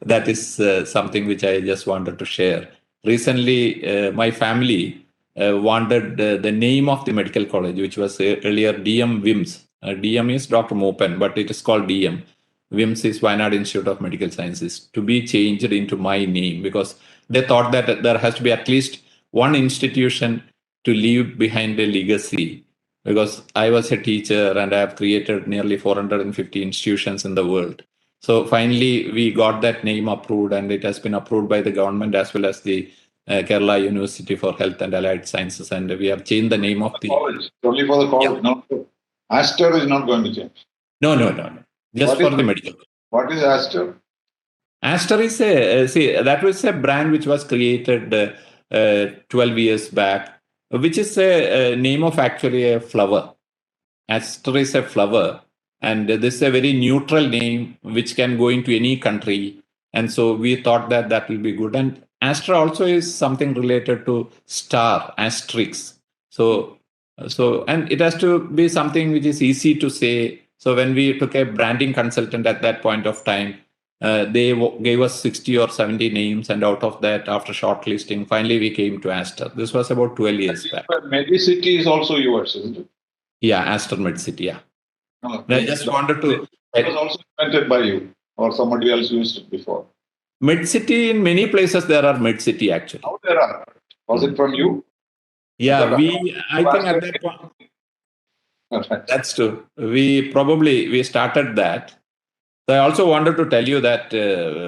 that is something which I just wanted to share. Recently, my family wanted the name of the medical college, which was earlier DM WIMS. DM is Dr. Moopen, but it is called DM. WIMS is Wayanad Institute of Medical Sciences, to be changed into my name, because they thought that there has to be at least one institution to leave behind a legacy. Because I was a teacher and I have created nearly 450 institutions in the world. So finally, we got that name approved, and it has been approved by the government as well as the Kerala University for Health and Allied Sciences, and we have changed the name of the
college. Only for the college,
yeah.
no. Aster is not going to change.
No. Just for the medical.
What is Aster?
Aster is that was a brand which was created 12 years back, which is a name of actually a flower. Aster is a flower, and this is a very neutral name which can go into any country. And so we thought that will be good. And Aster also is something related to star, asterisk. So and it has to be something which is easy to say. So when we took a branding consultant at that point of time, they gave us 60 or 70 names, and out of that, after shortlisting, finally we came to Aster. This was about 12 years back.
Medicity is also yours, isn't it?
Yeah, Aster Medcity, yeah.
No,
I just wanted to...
It was also invented by you, or somebody else used it before.
Medcity, in many places there are Medcity actually.
Now there are. Was it from you?
Yeah, I think at that point... That's true. We started that. So I also wanted to tell you that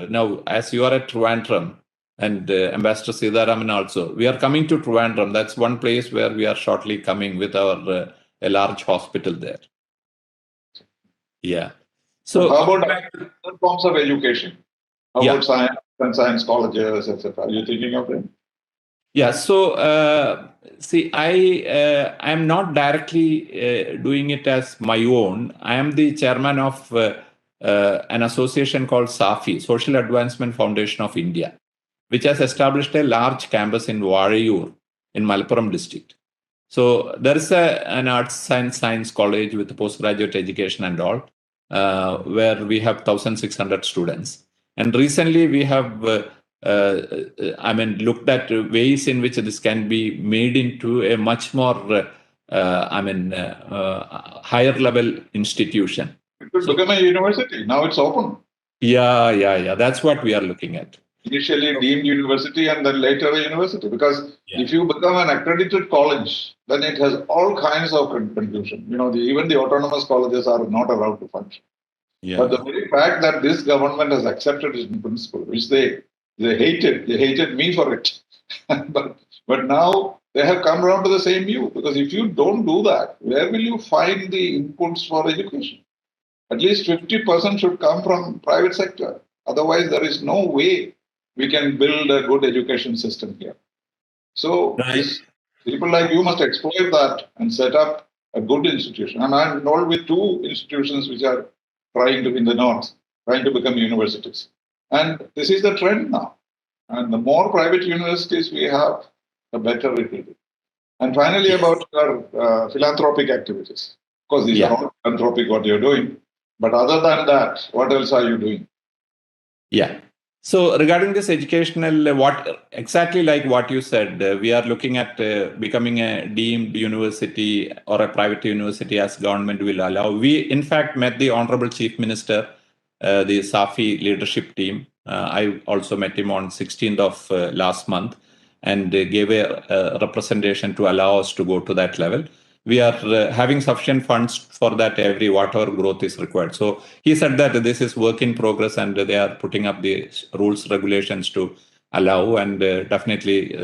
now, as you are at Trivandrum, and Ambassador Sitharaman also, we are coming to Trivandrum. That's one place where we are shortly coming with our a large hospital there. Yeah. So
how about other forms of education? How about science and science colleges, etc.? Are you thinking of them?
Yeah. So I am not directly doing it as my own. I am the chairman of an association called SAFI, Social Advancement Foundation of India, which has established a large campus in Varayur in Malappuram district. So there is an arts and science college with postgraduate education and all, where we have 1,600 students. And recently we have, looked at ways in which this can be made into a much more, higher level institution.
It could become a university. Now it's open.
Yeah. That's what we are looking at.
Initially deemed university and then later a university. Because if you become an accredited college, then it has all kinds of confusion. Even the autonomous colleges are not allowed to function. Yeah. But the very fact that this government has accepted it in principle, which they hated me for it. but now they have come around to the same view. Because if you don't do that, where will you find the inputs for education? At least 50% should come from private sector. Otherwise, there is no way we can build a good education system here. So people like you must exploit that and set up a good institution. And I'm involved with 2 institutions which are trying to become universities. And this is the trend now. And the more private universities we have, the better it will be. And finally, about our philanthropic activities. Of course, these are all philanthropic what you're doing. But other than that, what else are you doing?
Yeah. So regarding this educational, what exactly like what you said, we are looking at becoming a deemed university or a private university as government will allow. We in fact met the Honorable Chief Minister, the Safi leadership team. I also met him on 16th of last month and gave a representation to allow us to go to that level. We are having sufficient funds for that every whatever growth is required. So he said that this is work in progress and they are putting up the rules regulations to allow, and definitely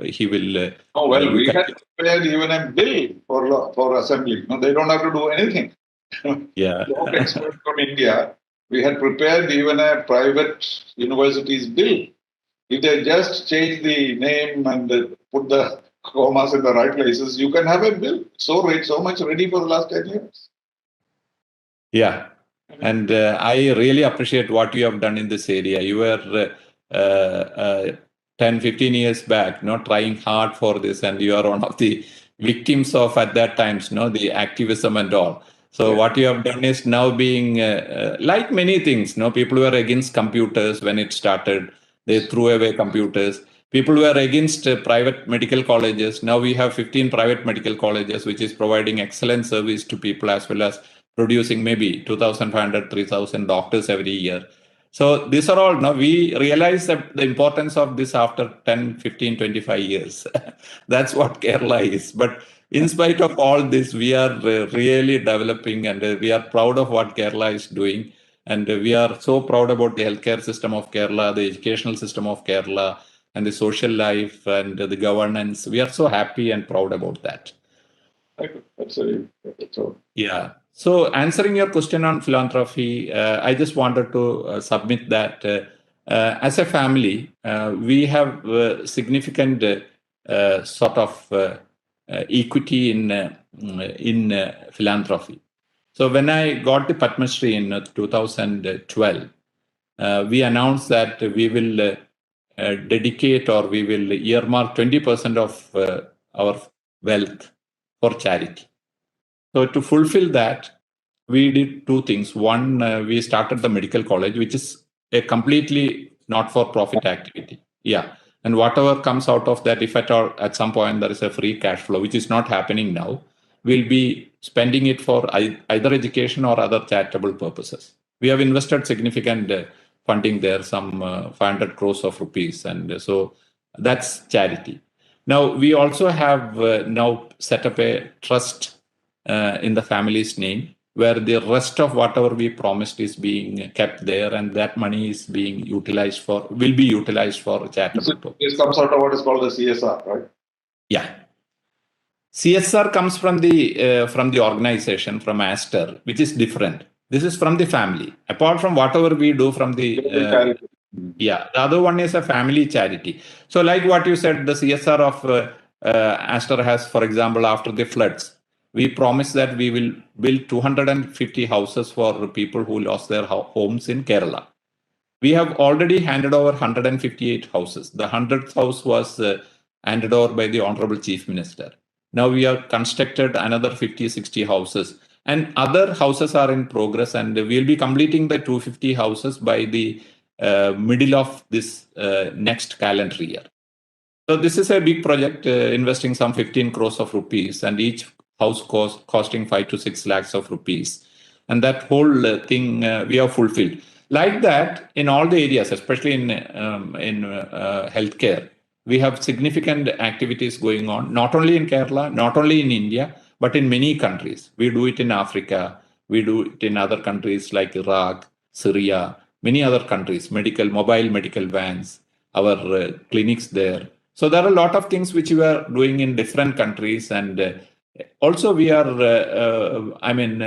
he will
Oh, well,
look
we
at
had
it.
prepared even a bill for assembly. No, they don't have to do anything.
Yeah.
Top expert from India, we had prepared even a private university's bill. If they just change the name and put the commas in the right places, you can have a bill. So much ready for the last 10 years.
Yeah. And I really appreciate what you have done in this area. You were 10, 15 years back, not trying hard for this, and you are one of the victims of at that times, the activism and all. So what you have done is now being like many things. People were against computers when it started. They threw away computers. People were against private medical colleges. Now we have 15 private medical colleges, which is providing excellent service to people as well as producing maybe 2,500, 3,000 doctors every year. So these are all, now we realize that the importance of this after 10, 15, 25 years. That's what Kerala is. But in spite of all this, we are really developing and we are proud of what Kerala is doing. And we are so proud about the healthcare system of Kerala, the educational system of Kerala, and the social life and the governance. We are so happy and proud about that.
That's all.
Yeah. So answering your question on philanthropy, I just wanted to submit that as a family, we have significant sort of equity in philanthropy. So when I got the Padma Shri in 2012, we announced that we will dedicate or we will earmark 20% of our wealth for charity. So to fulfill that, we did two things. One, we started the medical college, which is a completely not-for-profit activity. Yeah. And whatever comes out of that, if at all, at some point there is a free cash flow, which is not happening now, we'll be spending it for either education or other charitable purposes. We have invested significant funding there, some 500 crores of rupees. And so that's charity. Now, we also have now set up a trust in the family's name, where the rest of whatever we promised is being kept there, and that money is being utilized will be utilized for charitable purposes.
This comes out of what is called the CSR, right?
Yeah. CSR comes from the organization, from Aster, which is different. This is from the family. Apart from whatever we do from the the other one is a family charity. So like what you said, the CSR of Aster has, for example, after the floods, we promised that we will build 250 houses for people who lost their homes in Kerala. We have already handed over 158 houses. The 100th house was handed over by the Honorable Chief Minister. Now we have constructed another 50, 60 houses. And other houses are in progress, and we'll be completing the 250 houses by the middle of this next calendar year. So this is a big project, investing some 15 crores of rupees, and each house costing 5 to 6 lakhs of rupees. And that whole thing we have fulfilled. Like that, in all the areas, especially in healthcare, we have significant activities going on, not only in Kerala, not only in India, but in many countries. We do it in Africa. We do it in other countries like Iraq, Syria, many other countries, mobile medical vans, our clinics there. So there are a lot of things which we are doing in different countries, and also we are,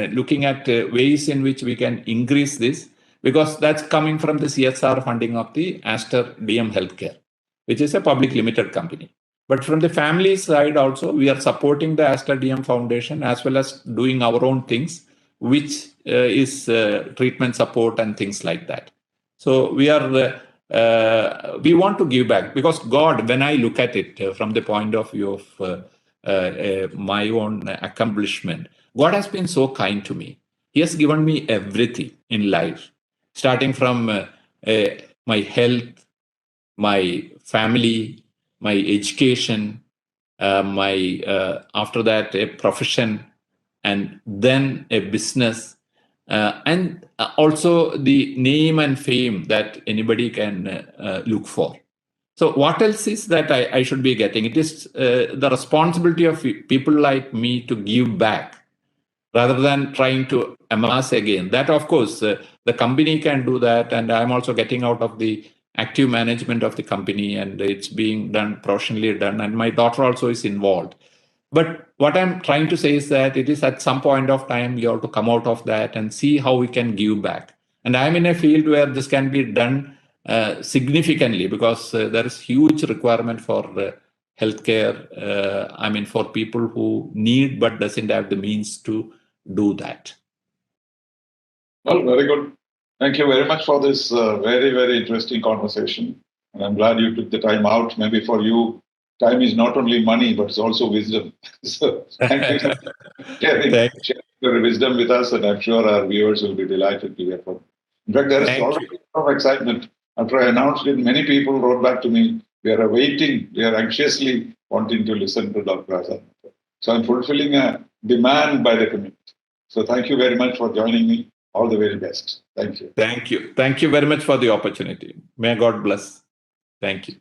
looking at ways in which we can increase this, because that's coming from the CSR funding of the Aster DM Healthcare, which is a public limited company. But from the family side also, we are supporting the Aster DM Foundation as well as doing our own things, which is treatment support and things like that. So we are, we want to give back, because God, when I look at it from the point of view of my own accomplishment, God has been so kind to me. He has given me everything in life, starting from my health, my family, my education, my after that a profession, and then a business, and also the name and fame that anybody can look for. So what else is that I should be getting? It is the responsibility of people like me to give back rather than trying to amass again. That, of course, the company can do that. And I'm also getting out of the active management of the company, and it's being done, professionally done. And my daughter also is involved. But what I'm trying to say is that it is at some point of time, you have to come out of that and see how we can give back. And I'm in a field where this can be done significantly, because there is huge requirement for healthcare. I mean, for people who need but doesn't have the means to do that.
Well, very good. Thank you very much for this very, very interesting conversation. And I'm glad you took the time out. Maybe for you, time is not only money, but it's also wisdom. So thank you for sharing your wisdom with us. And I'm sure our viewers will be delighted to hear from you. In fact, there is already a lot of excitement. After I announced it, many people wrote back to me. We are awaiting, we are anxiously wanting to listen to Dr. Azad. So I'm fulfilling a demand by the community. So thank you very much for joining me. All the very best. Thank you.
Thank you. Thank you very much for the opportunity. May God bless. Thank you.